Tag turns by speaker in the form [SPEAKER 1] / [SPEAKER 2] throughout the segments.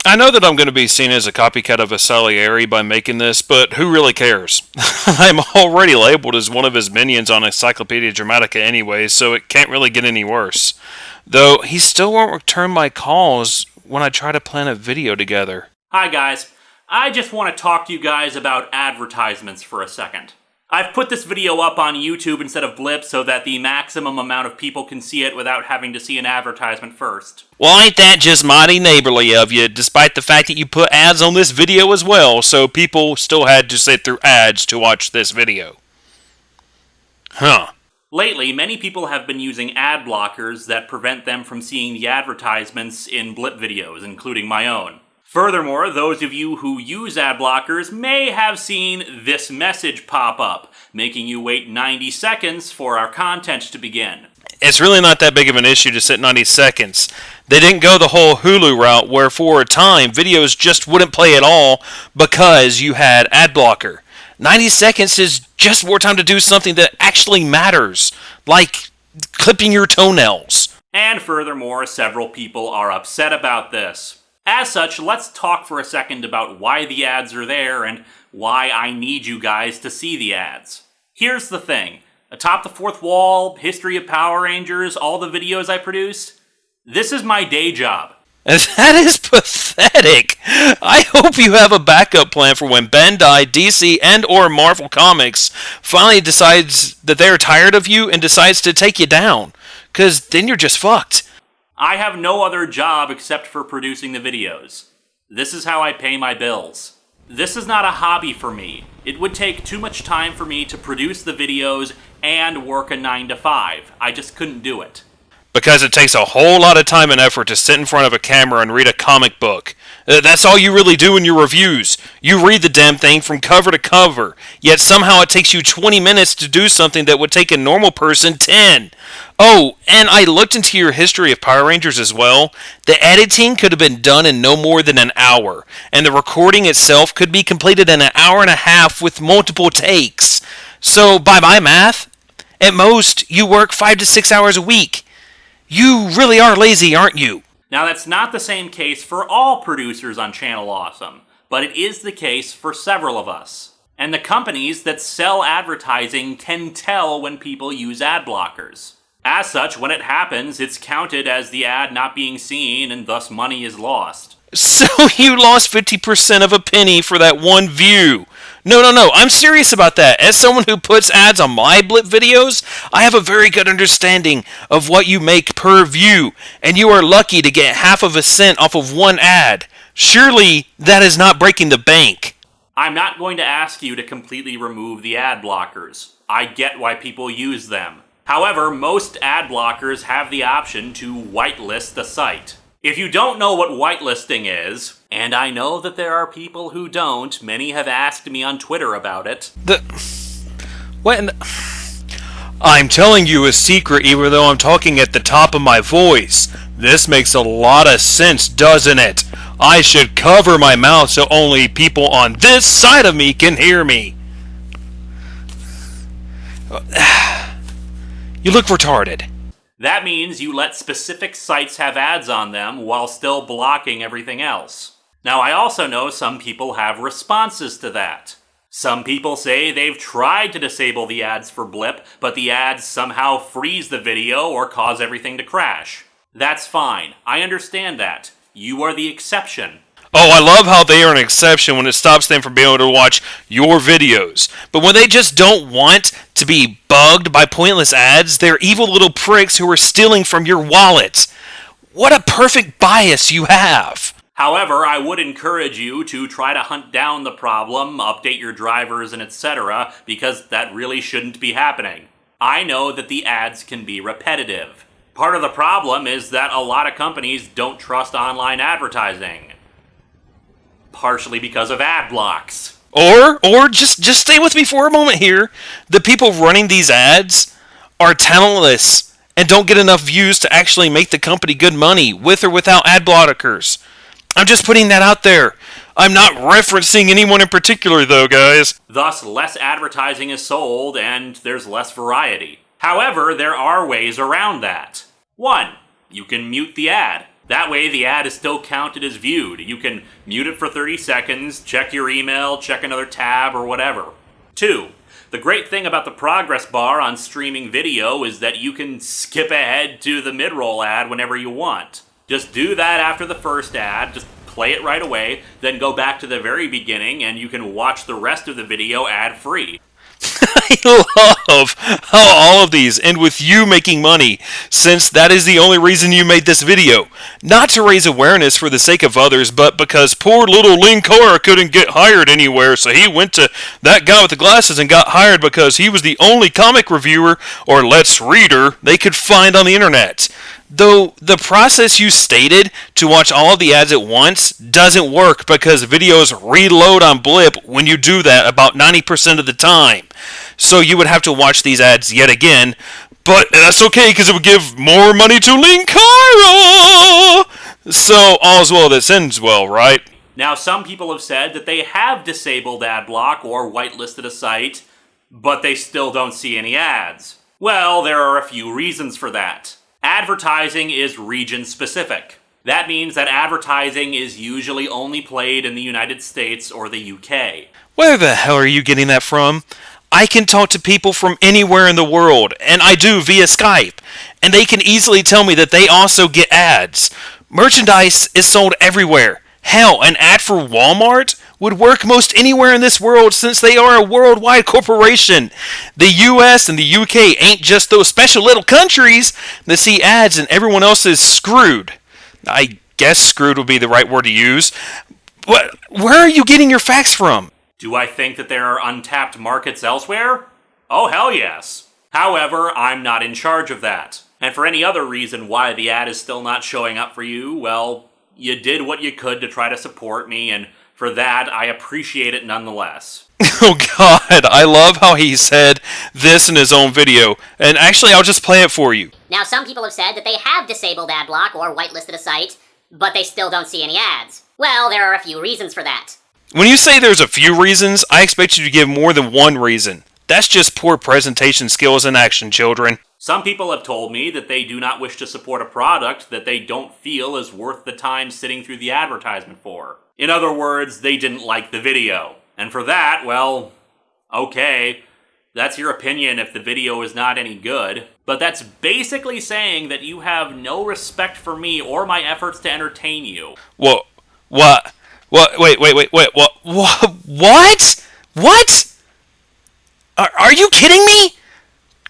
[SPEAKER 1] I know that I'm going to be seen as a copycat of a Salieri by making this, but who really cares? I'm already labeled as one of his minions on Encyclopedia Dramatica anyway, so it can't really get any worse. Though he still won't return my calls when I try to plan a video together.
[SPEAKER 2] Hi guys, I just want to talk to you guys about advertisements for a second. I've put this video up on YouTube instead of Blip so that the maximum amount of people can see it without having to see an advertisement first.
[SPEAKER 1] Well, ain't that just mighty neighborly of you, despite the fact that you put ads on this video as well, so people still had to sit through ads to watch this video. Huh.
[SPEAKER 2] Lately, many people have been using ad blockers that prevent them from seeing the advertisements in Blip videos, including my own. Furthermore, those of you who use ad blockers may have seen this message pop up, making you wait 90 seconds for our content to begin.
[SPEAKER 1] It's really not that big of an issue to sit 90 seconds. They didn't go the whole Hulu route where for a time videos just wouldn't play at all because you had ad blocker. 90 seconds is just more time to do something that actually matters, like clipping your toenails.
[SPEAKER 2] And furthermore, several people are upset about this. As such, let's talk for a second about why the ads are there and why I need you guys to see the ads. Here's the thing. Atop the fourth wall, history of Power Rangers, all the videos I produce, this is my day job.
[SPEAKER 1] That is pathetic. I hope you have a backup plan for when Bandai, DC, and or Marvel Comics finally decides that they're tired of you and decides to take you down. 'Cause then you're just fucked.
[SPEAKER 2] I have no other job except for producing the videos. This is how I pay my bills. This is not a hobby for me. It would take too much time for me to produce the videos and work a 9 to 5. I just couldn't do it.
[SPEAKER 1] Because it takes a whole lot of time and effort to sit in front of a camera and read a comic book. That's all you really do in your reviews. You read the damn thing from cover to cover, yet somehow it takes you 20 minutes to do something that would take a normal person 10. Oh, and I looked into your history of Power Rangers as well. The editing could have been done in no more than an hour, and the recording itself could be completed in an hour and a half with multiple takes. So, by my math, at most, you work 5 to 6 hours a week. You really are lazy, aren't you?
[SPEAKER 2] Now, that's not the same case for all producers on Channel Awesome, but it is the case for several of us. And the companies that sell advertising can tell when people use ad blockers. As such, when it happens, it's counted as the ad not being seen, and thus money is lost.
[SPEAKER 1] So you lost 50% of a penny for that one view. No, I'm serious about that. As someone who puts ads on my Blip videos, I have a very good understanding of what you make per view, and you are lucky to get half of a cent off of one ad. Surely that is not breaking the bank.
[SPEAKER 2] I'm not going to ask you to completely remove the ad blockers. I get why people use them. However, most ad blockers have the option to whitelist the site. If you don't know what whitelisting is, and I know that there are people who don't, many have asked me on Twitter about it.
[SPEAKER 1] I'm telling you a secret even though I'm talking at the top of my voice. This makes a lot of sense, doesn't it? I should cover my mouth so only people on this side of me can hear me. You look retarded.
[SPEAKER 2] That means you let specific sites have ads on them while still blocking everything else. Now, I also know some people have responses to that. Some people say they've tried to disable the ads for Blip, but the ads somehow freeze the video or cause everything to crash. That's fine. I understand that. You are the exception.
[SPEAKER 1] Oh, I love how they are an exception when it stops them from being able to watch your videos. But when they just don't want to be bugged by pointless ads, they're evil little pricks who are stealing from your wallet. What a perfect bias you have.
[SPEAKER 2] However, I would encourage you to try to hunt down the problem, update your drivers, and etc., because that really shouldn't be happening. I know that the ads can be repetitive. Part of the problem is that a lot of companies don't trust online advertising. Partially because of ad blocks.
[SPEAKER 1] Or just stay with me for a moment here. The people running these ads are talentless and don't get enough views to actually make the company good money, with or without ad blockers. I'm just putting that out there. I'm not referencing anyone in particular, though, guys.
[SPEAKER 2] Thus, less advertising is sold, and there's less variety. However, there are ways around that. 1. You can mute the ad. That way the ad is still counted as viewed. You can mute it for 30 seconds, check your email, check another tab, or whatever. 2. The great thing about the progress bar on streaming video is that you can skip ahead to the mid-roll ad whenever you want. Just do that after the first ad, just play it right away, then go back to the very beginning and you can watch the rest of the video ad-free.
[SPEAKER 1] I love how all of these end with you making money, since that is the only reason you made this video. Not to raise awareness for the sake of others, but because poor little Linkara couldn't get hired anywhere, so he went to that guy with the glasses and got hired because he was the only comic reviewer or let's reader they could find on the internet. Though the process you stated to watch all of the ads at once doesn't work because videos reload on Blip when you do that about 90% of the time. So you would have to watch these ads yet again, but that's okay because it would give more money to Linkara! So all's well that ends well, right?
[SPEAKER 2] Now, some people have said that they have disabled ad block or whitelisted a site, but they still don't see any ads. Well, there are a few reasons for that. Advertising is region-specific. That means that advertising is usually only played in the United States or the UK.
[SPEAKER 1] Where the hell are you getting that from? I can talk to people from anywhere in the world, and I do via Skype, and they can easily tell me that they also get ads. Merchandise is sold everywhere. Hell, an ad for Walmart would work most anywhere in this world since they are a worldwide corporation. The US and the UK ain't just those special little countries that see ads and everyone else is screwed. I guess screwed would be the right word to use. Where are you getting your facts from?
[SPEAKER 2] Do I think that there are untapped markets elsewhere? Oh, hell yes. However, I'm not in charge of that. And for any other reason why the ad is still not showing up for you, well, you did what you could to try to support me, and for that, I appreciate it nonetheless.
[SPEAKER 1] Oh God, I love how he said this in his own video. And actually, I'll just play it for you.
[SPEAKER 3] Now, some people have said that they have disabled ad block or whitelisted a site, but they still don't see any ads. Well, there are a few reasons for that.
[SPEAKER 1] When you say there's a few reasons, I expect you to give more than one reason. That's just poor presentation skills in action, children.
[SPEAKER 2] Some people have told me that they do not wish to support a product that they don't feel is worth the time sitting through the advertisement for. In other words, they didn't like the video. And for that, well, okay, that's your opinion if the video is not any good. But that's basically saying that you have no respect for me or my efforts to entertain you.
[SPEAKER 1] What? What? Are you kidding me?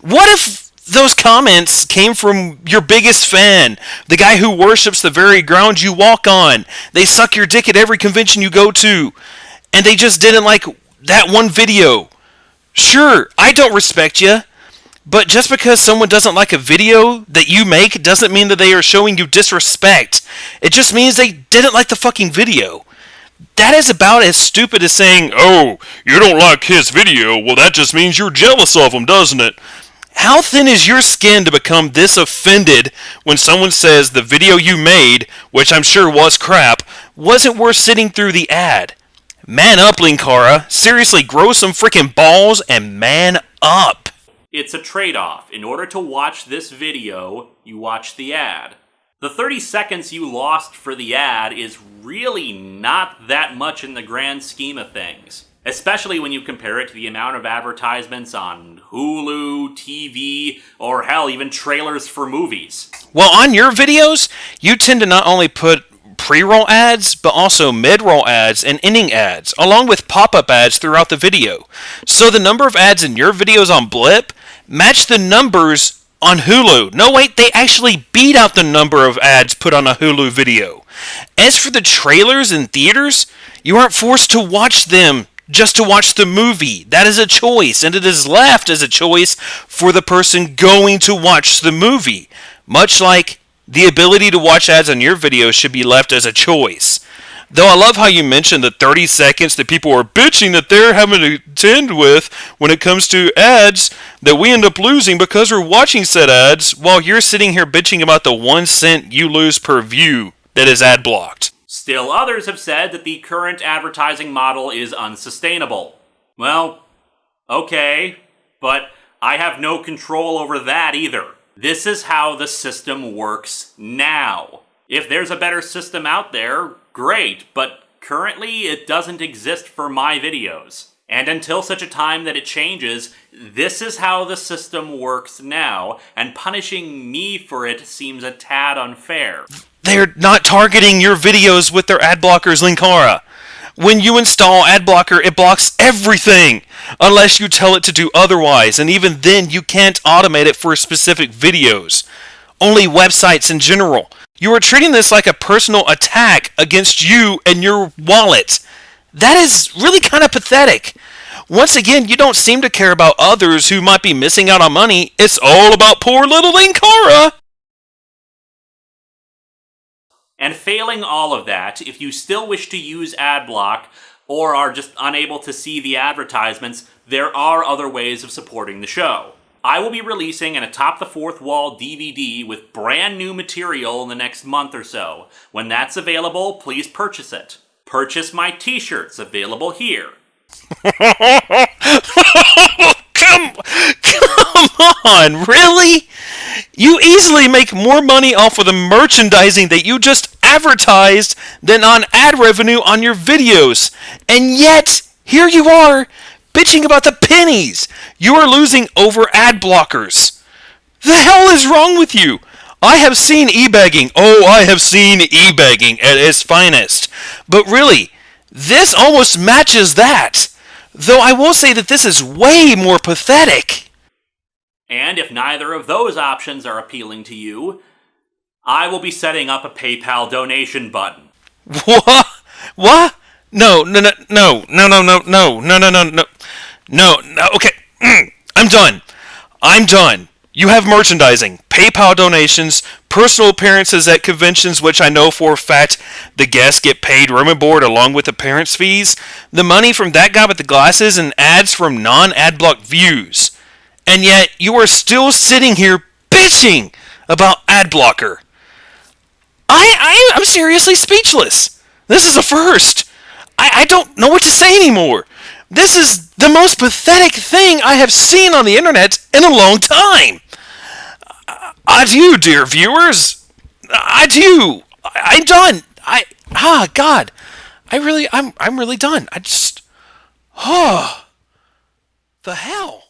[SPEAKER 1] What if those comments came from your biggest fan, the guy who worships the very ground you walk on? They suck your dick at every convention you go to, and they just didn't like that one video. Sure, I don't respect you, but just because someone doesn't like a video that you make doesn't mean that they are showing you disrespect. It just means they didn't like the fucking video. That is about as stupid as saying, oh, you don't like his video, well that just means you're jealous of him, doesn't it? How thin is your skin to become this offended when someone says the video you made, which I'm sure was crap, wasn't worth sitting through the ad? Man up, Linkara. Seriously, grow some freaking balls and man up.
[SPEAKER 2] It's a trade-off. In order to watch this video, you watch the ad. The 30 seconds you lost for the ad is really not that much in the grand scheme of things. Especially when you compare it to the amount of advertisements on Hulu, TV, or hell, even trailers for movies.
[SPEAKER 1] Well, on your videos, you tend to not only put pre-roll ads, but also mid-roll ads and ending ads, along with pop-up ads throughout the video. So the number of ads in your videos on Blip match the numbers on Hulu. No, wait, they actually beat out the number of ads put on a Hulu video. As for the trailers in theaters, you aren't forced to watch them just to watch the movie. That is a choice, and it is left as a choice for the person going to watch the movie. Much like the ability to watch ads on your videos should be left as a choice. Though I love how you mentioned the 30 seconds that people are bitching that they're having to contend with when it comes to ads that we end up losing because we're watching said ads while you're sitting here bitching about the 1 cent you lose per view that is ad blocked.
[SPEAKER 2] Still others have said that the current advertising model is unsustainable. Well, okay, but I have no control over that either. This is how the system works now. If there's a better system out there, great, but currently it doesn't exist for my videos. And until such a time that it changes, this is how the system works now, and punishing me for it seems a tad unfair.
[SPEAKER 1] They're not targeting your videos with their ad blockers, Linkara. When you install ad blocker, it blocks everything, unless you tell it to do otherwise, and even then you can't automate it for specific videos. Only websites in general. You are treating this like a personal attack against you and your wallet. That is really kind of pathetic. Once again, you don't seem to care about others who might be missing out on money. It's all about poor little Linkara.
[SPEAKER 2] And failing all of that, if you still wish to use AdBlock or are just unable to see the advertisements, there are other ways of supporting the show. I will be releasing an Atop the Fourth Wall DVD with brand new material in the next month or so. When that's available, please purchase it. Purchase my t-shirts, available here.
[SPEAKER 1] Come on, really? You easily make more money off of the merchandising that you just advertised than on ad revenue on your videos. And yet, here you are, bitching about the pennies you are losing over ad blockers. The hell is wrong with you? I have seen e-begging. Oh, I have seen e-begging at its finest. But really, this almost matches that. Though I will say that this is way more pathetic.
[SPEAKER 2] And if neither of those options are appealing to you, I will be setting up a PayPal donation button.
[SPEAKER 1] What? What? No. Okay, I'm done. You have merchandising, PayPal donations, personal appearances at conventions, which I know for a fact the guests get paid room and board along with appearance fees, the money from that guy with the glasses, and ads from non-ad block views. And yet, you are still sitting here bitching about ad blocker. I'm seriously speechless. This is a first. I don't know what to say anymore. This is the most pathetic thing I have seen on the internet in a long time. Adieu, dear viewers. Adieu. I'm done. God. I'm really done. The hell?